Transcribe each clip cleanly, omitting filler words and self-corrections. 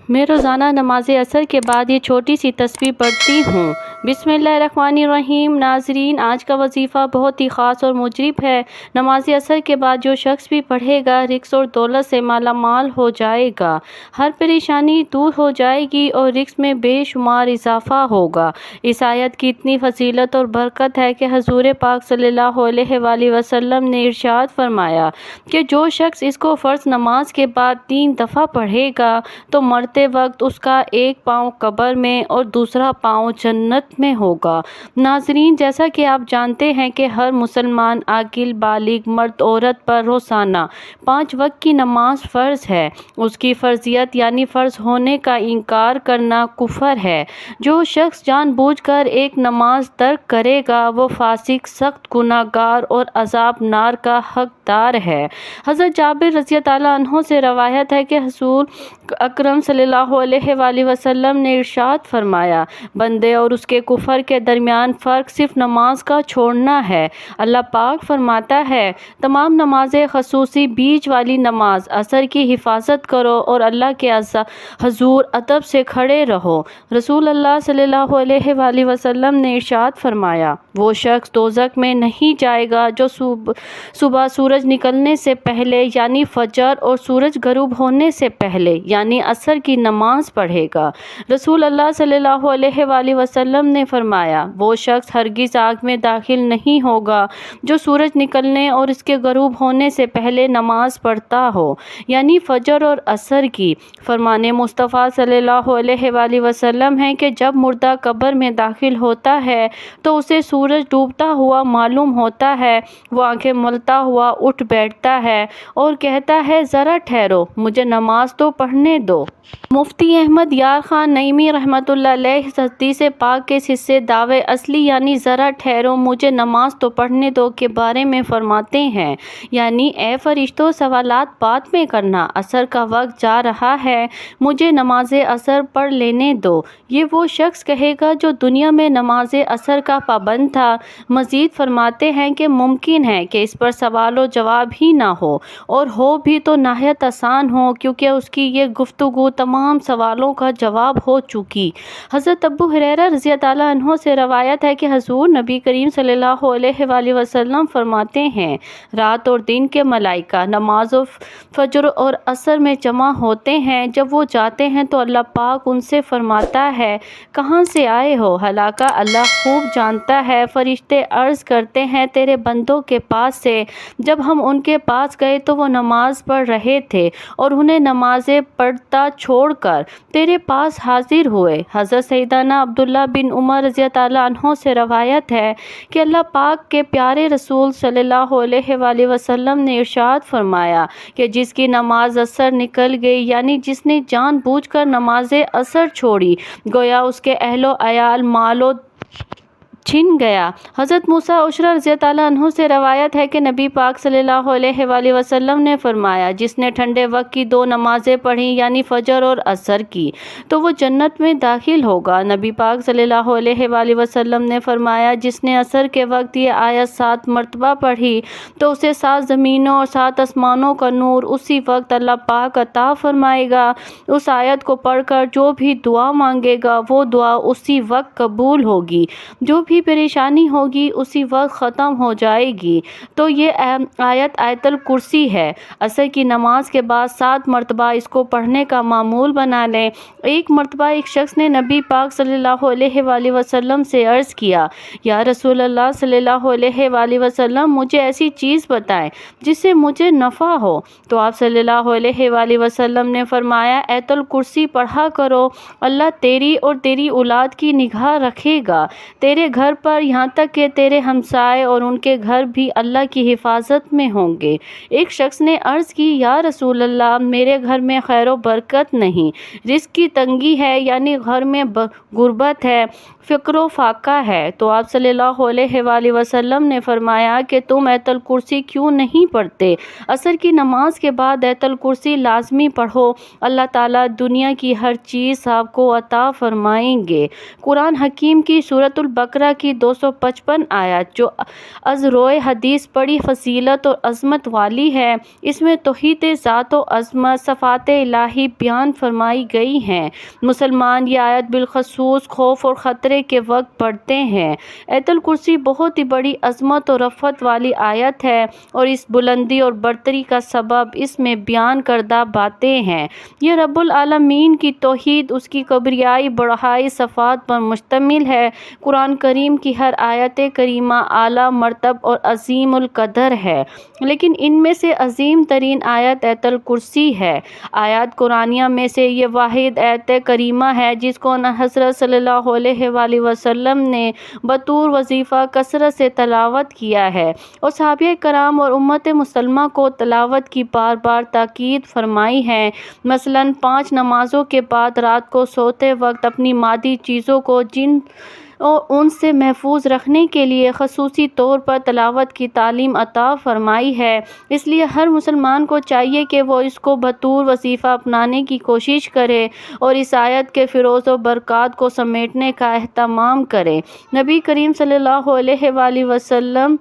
میں روزانہ نماز عصر کے بعد یہ چھوٹی سی تسبیح پڑھتی ہوں۔ بسم اللہ الرحمن الرحیم۔ ناظرین، آج کا وظیفہ بہت ہی خاص اور مجرب ہے۔ نماز عصر کے بعد جو شخص بھی پڑھے گا رزق اور دولت سے مالا مال ہو جائے گا، ہر پریشانی دور ہو جائے گی اور رزق میں بے شمار اضافہ ہوگا۔ اس آیت کی اتنی فضیلت اور برکت ہے کہ حضور پاک صلی اللہ علیہ وآلہ وسلم نے ارشاد فرمایا کہ جو شخص اس کو فرض نماز کے بعد 3 دفعہ پڑھے گا تو مرتے وقت اس کا ایک پاؤں قبر میں اور دوسرا پاؤں جنت میں ہوگا۔ ناظرین، جیسا کہ آپ جانتے ہیں کہ ہر مسلمان عاقل بالغ مرد عورت پر روزانہ 5 وقت کی نماز فرض ہے۔ اس کی فرضیت یعنی فرض ہونے کا انکار کرنا کفر ہے۔ جو شخص جان بوجھ کر ایک نماز ترک کرے گا وہ فاسق، سخت گناہ گار اور عذاب نار کا حقدار ہے۔ حضرت جابر رضی اللہ عنہ سے روایت ہے کہ حضور اکرم صلی اللہ علیہ وآلہ وسلم نے ارشاد فرمایا، بندے اور اس کے کفر کے درمیان فرق صرف نماز کا چھوڑنا ہے۔ اللہ پاک فرماتا ہے، تمام نمازیں خصوصی بیچ والی نماز عصر کی حفاظت کرو اور اللہ کے حضور ادب سے کھڑے رہو۔ رسول اللہ صلی اللہ علیہ وآلہ وسلم نے ارشاد فرمایا، وہ شخص دوزخ میں نہیں جائے گا جو صبح سورج نکلنے سے پہلے یعنی فجر اور سورج غروب ہونے سے پہلے یعنی عصر کی نماز پڑھے گا۔ رسول اللہ صلی اللہ علیہ وآلہ وسلم نے فرمایا، وہ شخص ہرگز آگ میں داخل نہیں ہوگا جو سورج نکلنے اور اس کے غروب ہونے سے پہلے نماز پڑھتا ہو یعنی فجر اور عصر کی۔ فرمان مصطفیٰ صلی اللہ علیہ وآلہ وسلم ہے کہ جب مردہ قبر میں داخل ہوتا ہے تو اسے سورج ڈوبتا ہوا معلوم ہوتا ہے۔ وہ آنکھیں ملتا ہوا اٹھ بیٹھتا ہے اور کہتا ہے، ذرا ٹھہرو، مجھے نماز تو پڑھنے دو۔ مفتی احمد یار خان نعیمی رحمۃ اللہ علیہ حدیث پاک کے حصے دعوے اصلی یعنی ذرا ٹھہرو مجھے نماز تو پڑھنے دو کے بارے میں فرماتے ہیں، یعنی اے فرشتوں، سوالات بعد میں کرنا، عصر کا وقت جا رہا ہے، مجھے نماز عصر پڑھ لینے دو۔ یہ وہ شخص کہے گا جو دنیا میں نماز عصر کا پابند تھا۔ مزید فرماتے ہیں کہ ممکن ہے کہ اس پر سوال و جواب ہی نہ ہو، اور ہو بھی تو نہایت آسان ہو، کیونکہ اس کی یہ گفتگو تمام سوالوں کا جواب ہو چکی۔ حضرت ابو ہریرہ رضی اللہ عنہ سے روایت ہے کہ حضور نبی کریم صلی اللہ علیہ وآلہ وسلم فرماتے ہیں، رات اور دن کے ملائکہ نماز فجر اور عصر میں جمع ہوتے ہیں۔ جب وہ جاتے ہیں تو اللہ پاک ان سے فرماتا ہے، کہاں سے آئے ہو؟ حالانکہ اللہ خوب جانتا ہے۔ فرشتے عرض کرتے ہیں، تیرے بندوں کے پاس سے۔ جب ہم ان کے پاس گئے تو وہ نماز پڑھ رہے تھے اور انہیں نمازیں پڑھتا چھوڑ کر تیرے پاس حاضر ہوئے۔ حضرت سیدنا عبداللہ بن عمر رضی اللہ عنہ سے روایت ہے کہ اللہ پاک کے پیارے رسول صلی اللہ علیہ وآلہ وسلم نے ارشاد فرمایا کہ جس کی نماز عصر نکل گئی یعنی جس نے جان بوجھ کر نماز عصر چھوڑی، گویا اس کے اہل و عیال مال و چھن گیا۔ حضرت موسیٰ عشری رضی اللہ عنہ سے روایت ہے کہ نبی پاک صلی اللہ علیہ وآلہ وسلم نے فرمایا، جس نے ٹھنڈے وقت کی 2 نمازیں پڑھیں یعنی فجر اور عصر کی تو وہ جنت میں داخل ہوگا۔ نبی پاک صلی اللہ علیہ وآلہ وسلم نے فرمایا، جس نے عصر کے وقت یہ آیت 7 مرتبہ پڑھی تو اسے 7 زمینوں اور 7 آسمانوں کا نور اسی وقت اللہ پاک عطا فرمائے گا۔ اس آیت کو پڑھ کر جو بھی دعا مانگے گا وہ دعا اسی وقت قبول ہوگی، جو بھی پریشانی ہوگی اسی وقت ختم ہو جائے گی۔ تو یہ آیت آیت الکرسی ہے۔ عصر کی نماز کے بعد 7 مرتبہ اس کو پڑھنے کا معمول بنا لیں۔ ایک مرتبہ ایک شخص نے نبی پاک صلی اللہ علیہ وآلہ وسلم سے عرض کیا، یا رسول اللہ صلی اللہ علیہ وآلہ وسلم، مجھے ایسی چیز بتائیں جس سے مجھے نفع ہو۔ تو آپ صلی اللہ علیہ وآلہ وسلم نے فرمایا، آیت الکرسی پڑھا کرو، اللہ تیری اور تیری اولاد کی نگاہ رکھے گا، تیرے گھر پر، یہاں تک کہ تیرے ہمسائے اور ان کے گھر بھی اللہ کی حفاظت میں ہوں گے۔ ایک شخص نے عرض کی، یا رسول اللہ، میرے گھر میں خیر و برکت نہیں، رزق کی تنگی ہے، یعنی گھر میں غربت ہے، فقر و فاقہ ہے۔ تو آپ صلی اللہ علیہ وآلہ وسلم نے فرمایا کہ تم آیت الکرسی کیوں نہیں پڑھتے؟ عصر کی نماز کے بعد آیت الکرسی لازمی پڑھو، اللہ تعالیٰ دنیا کی ہر چیز آپ کو عطا فرمائیں گے۔ قرآن حکیم کی سورۃ البقرہ بقرہ کی 255 آیت جو از روئے حدیث بڑی فضیلت اور عظمت والی ہے، اس میں توحید ذات و عظمت، صفات الہی بیان فرمائی گئی ہیں۔ مسلمان یہ آیت بالخصوص خوف اور خطرے کے وقت پڑھتے ہیں۔ آیت الکرسی بہت ہی بڑی عظمت اور رفعت والی آیت ہے اور اس بلندی اور برتری کا سبب اس میں بیان کردہ باتیں ہیں۔ یہ رب العالمین کی توحید، اس کی کبریائی بڑائی صفات پر مشتمل ہے۔ قرآن کریم کی ہر آیت کریمہ اعلیٰ مرتب اور عظیم القدر ہے، لیکن ان میں سے عظیم ترین آیت آیت الکرسی ہے۔ آیات قرآنیہ میں سے یہ واحد آیت کریمہ ہے جس کو حضرت صلی اللہ علیہ وآلہ وسلم نے بطور وظیفہ کثرت سے تلاوت کیا ہے اور صحابہ کرام اور امت مسلمہ کو تلاوت کی بار بار تاکید فرمائی ہے۔ مثلاً 5 نمازوں کے بعد رات کو سوتے وقت اپنی مادی چیزوں کو جن اور ان سے محفوظ رکھنے کے لیے خصوصی طور پر تلاوت کی تعلیم عطا فرمائی ہے۔ اس لیے ہر مسلمان کو چاہیے کہ وہ اس کو بطور وظیفہ اپنانے کی کوشش کرے اور اس آیت کے فروز و برکات کو سمیٹنے کا اہتمام کرے۔ نبی کریم صلی اللہ علیہ وآلہ وسلم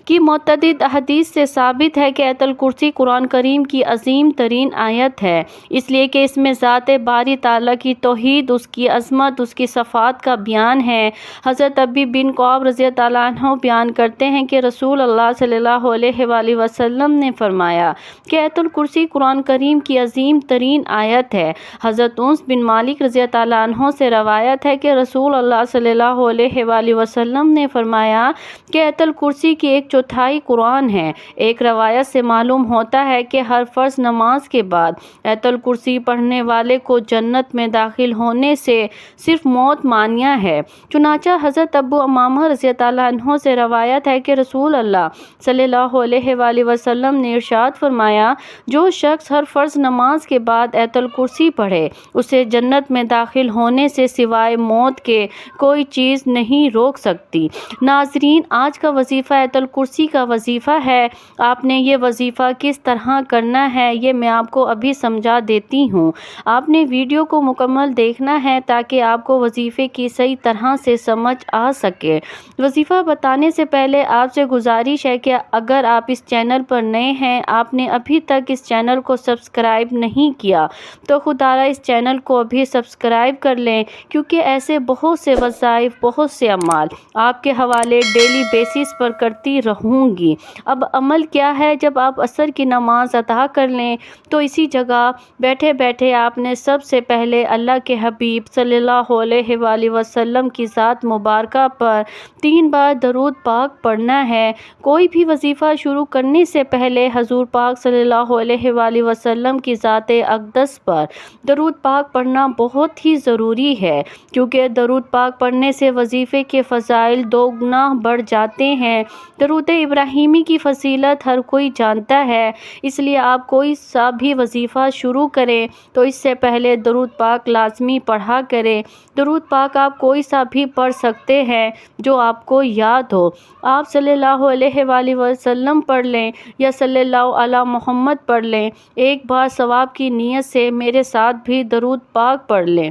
کی متعدد احادیث سے ثابت ہے کہ آیت الکرسی قرآن کریم کی عظیم ترین آیت ہے، اس لیے کہ اس میں ذات باری تعالیٰ کی توحید، اس کی عظمت، اس کی صفات کا بیان ہے۔ حضرت ابی بن کعب رضی اللہ عنہ بیان کرتے ہیں کہ رسول اللہ صلی اللہ علیہ وآلہ وسلم نے فرمایا کہ آیت الکرسی قرآن کریم کی عظیم ترین آیت ہے۔ حضرت انس بن مالک رضی اللہ عنہ سے روایت ہے کہ رسول اللہ صلی اللہ علیہ وآلہ وسلم نے فرمایا کہ آیت الکرسی کی 1/4 قرآن ہے۔ ایک روایت سے معلوم ہوتا ہے کہ ہر فرض نماز کے بعد آیت الکرسی پڑھنے والے کو جنت میں داخل ہونے سے صرف موت مانیہ ہے۔ چنانچہ حضرت ابو امامہ رضی اللہ عنہ سے روایت ہے کہ رسول اللہ صلی اللہ علیہ وآلہ وسلم نے ارشاد فرمایا، جو شخص ہر فرض نماز کے بعد آیت الکرسی پڑھے اسے جنت میں داخل ہونے سے سوائے موت کے کوئی چیز نہیں روک سکتی۔ ناظرین، آج کا وظیفہ آیت الکرسی کا وظیفہ ہے۔ آپ نے یہ وظیفہ کس طرح کرنا ہے یہ میں آپ کو ابھی سمجھا دیتی ہوں۔ آپ نے ویڈیو کو مکمل دیکھنا ہے تاکہ آپ کو وظیفے کی صحیح طرح سے سمجھ آ سکے۔ وظیفہ بتانے سے پہلے آپ سے گزارش ہے کہ اگر آپ اس چینل پر نئے ہیں، آپ نے ابھی تک اس چینل کو سبسکرائب نہیں کیا تو خدارہ اس چینل کو ابھی سبسکرائب کر لیں، کیونکہ ایسے بہت سے وظائف، بہت سے اعمال آپ کے حوالے ڈیلی بیسس پر کرتی رہوں گی۔ اب عمل کیا ہے؟ جب آپ عصر کی نماز ادا کر لیں تو اسی جگہ بیٹھے بیٹھے آپ نے سب سے پہلے اللہ کے حبیب صلی اللہ علیہ وآلہ وسلم کی ذات مبارکہ پر 3 بار درود پاک پڑھنا ہے۔ کوئی بھی وظیفہ شروع کرنے سے پہلے حضور پاک صلی اللہ علیہ وآلہ وسلم کی ذات اقدس پر درود پاک پڑھنا بہت ہی ضروری ہے، کیونکہ درود پاک پڑھنے سے وظیفے کے فضائل 2 گنا بڑھ جاتے ہیں۔ درود ابراہیمی کی فضیلت ہر کوئی جانتا ہے، اس لیے آپ کوئی سا بھی وظیفہ شروع کریں تو اس سے پہلے درود پاک لازمی پڑھا کریں۔ درود پاک آپ کوئی سا بھی پڑھ سکتے ہیں جو آپ کو یاد ہو۔ آپ صلی اللہ علیہ وآلہ وسلم پڑھ لیں یا صلی اللہ علی محمد پڑھ لیں، ایک بار ثواب کی نیت سے میرے ساتھ بھی درود پاک پڑھ لیں۔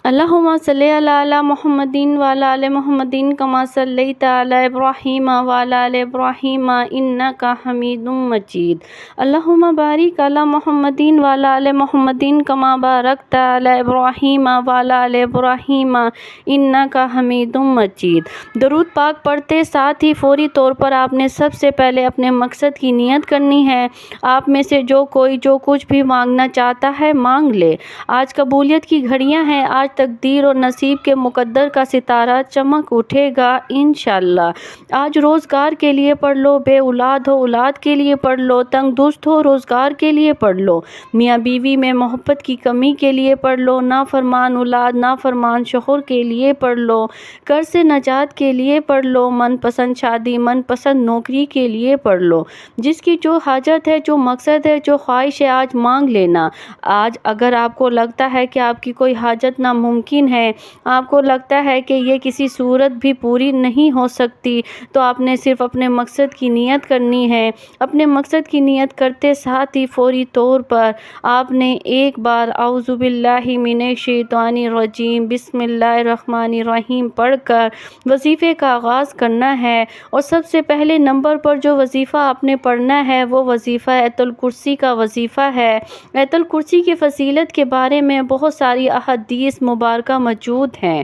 اللہم صلی علی محمد وعلی آل محمد کما صلیت علی ابراہیم وعلی آل ابراہیم انک حمید مجید۔ اللہم بارک علی محمد وعلی آل محمد کما بارکت علی ابراہیم وعلی آل ابراہیم انک حمید مجید۔ درود پاک پڑھتے ساتھ ہی فوری طور پر آپ نے سب سے پہلے اپنے مقصد کی نیت کرنی ہے۔ آپ میں سے جو کوئی جو کچھ بھی مانگنا چاہتا ہے مانگ لے۔ آج قبولیت کی گھڑیاں ہیں، آج تقدیر اور نصیب کے مقدر کا ستارہ چمک اٹھے گا انشاءاللہ۔ آج روزگار کے لیے پڑھ لو، بے اولاد ہو اولاد کے لیے پڑھ لو، تنگ دست ہو روزگار کے لیے پڑھ لو، میاں بیوی میں محبت کی کمی کے لیے پڑھ لو، نافرمان اولاد نافرمان شوہر کے لیے پڑھ لو، قرض سے نجات کے لیے پڑھ لو، من پسند شادی من پسند نوکری کے لیے پڑھ لو۔ جس کی جو حاجت ہے، جو مقصد ہے، جو خواہش ہے، آج مانگ لینا۔ آج اگر آپ کو لگتا ہے کہ آپ کی کوئی حاجت نہ ناممکن ہے، آپ کو لگتا ہے کہ یہ کسی صورت بھی پوری نہیں ہو سکتی، تو آپ نے صرف اپنے مقصد کی نیت کرنی ہے۔ اپنے مقصد کی نیت کرتے ساتھ ہی فوری طور پر آپ نے ایک بار اعوذ باللہ من الشیطان الرجیم بسم اللہ الرحمن الرحیم پڑھ کر وظیفے کا آغاز کرنا ہے۔ اور سب سے پہلے نمبر پر جو وظیفہ آپ نے پڑھنا ہے وہ وظیفہ آیت الکرسی کا وظیفہ ہے۔ آیت الکرسی کی فضیلت کے بارے میں بہت ساری احادیث مبارکہ موجود ہیں،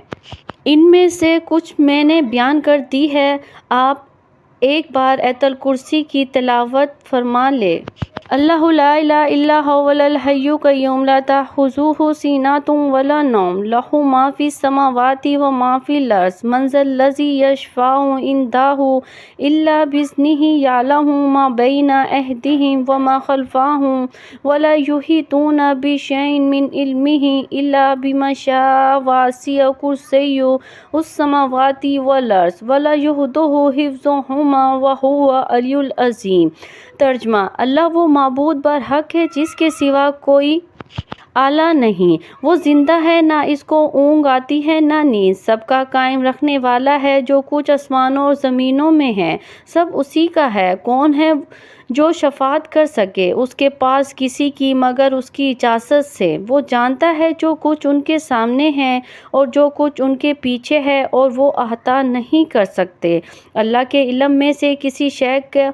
ان میں سے کچھ میں نے بیان کر دی ہے، آپ ایک بار آیت الکرسی کی تلاوت فرما لیں۔ اللہ لا الہ الا هو الحی القیوم لا تأخذہ سنۃ ولا نوم لہ ما فی السماوات وما فی الارض من ذا الذی یشفع عندہ الا باذنہ یعلم ما بین ایدیہم وما خلفہم ولا یحیطون بشیء من علمہ الا بما شاء وسع کرسیہ السماوات والارض ولا یؤودہ حفظہما وہو العلی العظیم۔ ترجمہ: اللہ وہ معبود برحق ہے جس کے سوا کوئی الہ نہیں، وہ زندہ ہے، نہ اس کو اونگ آتی ہے نہ نیند، سب کا قائم رکھنے والا ہے، جو کچھ آسمانوں اور زمینوں میں ہے سب اسی کا ہے۔ کون ہے جو شفاعت کر سکے اس کے پاس کسی کی مگر اس کی اجازت سے؟ وہ جانتا ہے جو کچھ ان کے سامنے ہے اور جو کچھ ان کے پیچھے ہے، اور وہ احاطہ نہیں کر سکتے اللہ کے علم میں سے کسی شے کا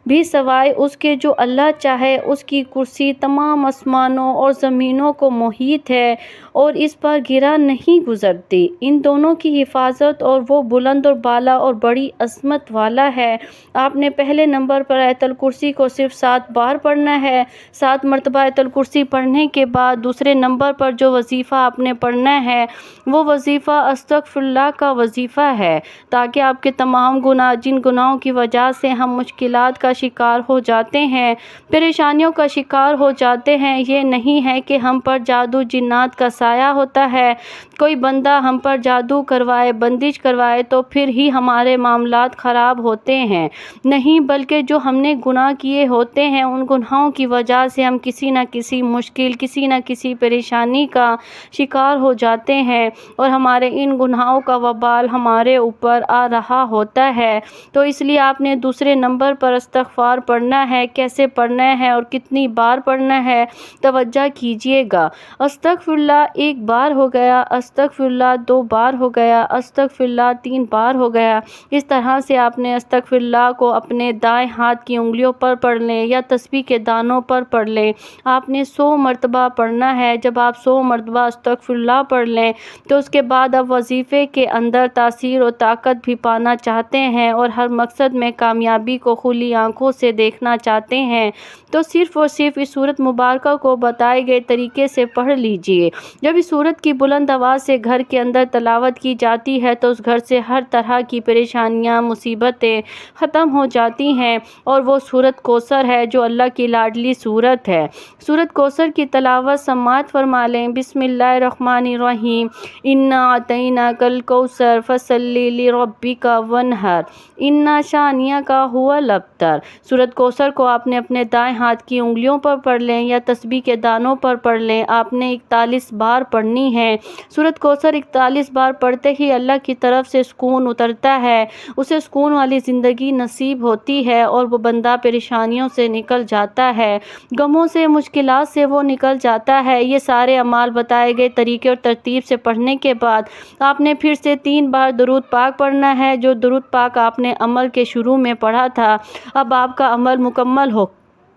بھی سوائے اس کے جو اللہ چاہے۔ اس کی کرسی تمام آسمانوں اور زمینوں کو محیط ہے اور اس پر گرہ نہیں گزرتی۔ ان دونوں کی حفاظت، اور وہ بلند اور بالا اور بڑی عظمت والا ہے۔ آپ نے پہلے نمبر پر آیت الکرسی کو صرف 7 بار پڑھنا ہے۔ 7 مرتبہ آیت الکرسی پڑھنے کے بعد دوسرے نمبر پر جو وظیفہ آپ نے پڑھنا ہے وہ وظیفہ استغفر اللہ کا وظیفہ ہے، تاکہ آپ کے تمام گناہ، جن گناہوں کی وجہ سے ہم مشکلات کا شکار ہو جاتے ہیں، پریشانیوں کا شکار ہو جاتے ہیں، یہ نہیں ہے کہ ہم پر جادو جنات کا سایہ ہوتا ہے، کوئی بندہ ہم پر جادو کروائے، بندش کروائے تو پھر ہی ہمارے معاملات خراب ہوتے ہیں، نہیں، بلکہ جو ہم نے گناہ کیے ہوتے ہیں ان گناہوں کی وجہ سے ہم کسی نہ کسی مشکل، کسی نہ کسی پریشانی کا شکار ہو جاتے ہیں، اور ہمارے ان گناہوں کا وبال ہمارے اوپر آ رہا ہوتا ہے۔ تو اس لیے آپ نے دوسرے نمبر پر استغفار پڑھنا ہے۔ کیسے پڑھنا ہے اور کتنی بار پڑھنا ہے، توجہ کیجئے گا۔ استغفر اللہ 1 بار ہو گیا، استغفر اللہ 2 بار ہو گیا، استغفر اللہ 3 بار ہو گیا۔ اس طرح سے آپ نے استغفر اللہ کو اپنے دائیں ہاتھ کی انگلیوں پر پڑھ لیں یا تسبیح کے دانوں پر پڑھ لیں۔ آپ نے 100 مرتبہ پڑھنا ہے۔ جب آپ 100 مرتبہ استغفر اللہ پڑھ لیں تو اس کے بعد آپ وظیفے کے اندر تاثیر و طاقت بھی پانا چاہتے ہیں اور ہر مقصد میں کامیابی کو کھلی آنکھوں سے دیکھنا چاہتے ہیں، تو صرف اور صرف اس سورت مبارکہ کو بتائے گئے طریقے سے پڑھ لیجئے۔ جب اس سورت کی بلند آواز سے گھر کے اندر تلاوت کی جاتی ہے تو اس گھر سے ہر طرح کی پریشانیاں، مصیبتیں ختم ہو جاتی ہیں، اور وہ سورت کوثر ہے جو اللہ کی لاڈلی سورت ہے۔ سورت کوثر کی تلاوت سماعت فرما لیں۔ بسم اللہ الرحمن الرحیم۔ انا اعطیناک الکوثر فصل لربک وانحر ان شانئک ھو الابتر۔ سورت کوثر کو آپ نے اپنے دائیں ہاتھ کی انگلیوں پر پڑھ لیں یا تسبیح کے دانوں پر پڑھ لیں۔ آپ نے 41 بار پڑھنی ہے۔ سورت کوثر 41 بار پڑھتے ہی اللہ کی طرف سے سکون اترتا ہے، اسے سکون والی زندگی نصیب ہوتی ہے اور وہ بندہ پریشانیوں سے نکل جاتا ہے، غموں سے، مشکلات سے وہ نکل جاتا ہے۔ یہ سارے اعمال بتائے گئے طریقے اور ترتیب سے پڑھنے کے بعد آپ نے پھر سے 3 بار درود پاک پڑھنا ہے۔ جو درود پاک آپ نے عمل کے شروع میں پڑھا تھا، اب آپ کا عمل مکمل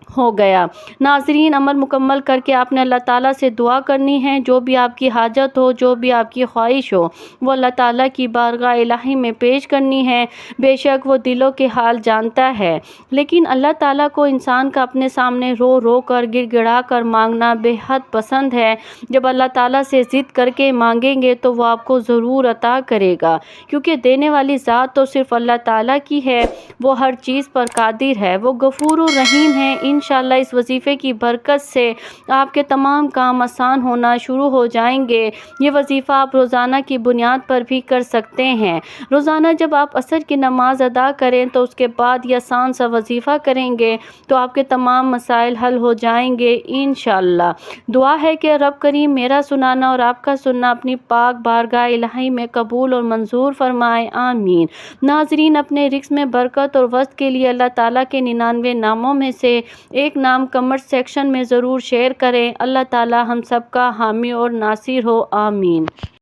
ہو گیا۔ ناظرین، عمل مکمل کر کے آپ نے اللہ تعالیٰ سے دعا کرنی ہے۔ جو بھی آپ کی حاجت ہو، جو بھی آپ کی خواہش ہو، وہ اللہ تعالیٰ کی بارگاہ الہی میں پیش کرنی ہے۔ بے شک وہ دلوں کے حال جانتا ہے، لیکن اللہ تعالیٰ کو انسان کا اپنے سامنے رو رو کر، گڑ گڑا کر مانگنا بے حد پسند ہے۔ جب اللہ تعالیٰ سے ضد کر کے مانگیں گے تو وہ آپ کو ضرور عطا کرے گا، کیونکہ دینے والی ذات تو صرف اللہ تعالیٰ کی ہے، وہ ہر چیز پر قادر ہے، وہ غفور الرحیم ہے۔ انشاءاللہ اس وظیفے کی برکت سے آپ کے تمام کام آسان ہونا شروع ہو جائیں گے۔ یہ وظیفہ آپ روزانہ کی بنیاد پر بھی کر سکتے ہیں۔ روزانہ جب آپ عصر کی نماز ادا کریں تو اس کے بعد یہ آسان سا وظیفہ کریں گے تو آپ کے تمام مسائل حل ہو جائیں گے انشاءاللہ۔ دعا ہے کہ رب کریم میرا سنانا اور آپ کا سننا اپنی پاک بارگاہ الہی میں قبول اور منظور فرمائے، آمین۔ ناظرین، اپنے رزق میں برکت اور وسط کے لیے اللہ تعالیٰ کے 99 ناموں میں سے ایک نام کمنٹ سیکشن میں ضرور شیئر کریں۔ اللہ تعالیٰ ہم سب کا حامی اور ناصر ہو، آمین۔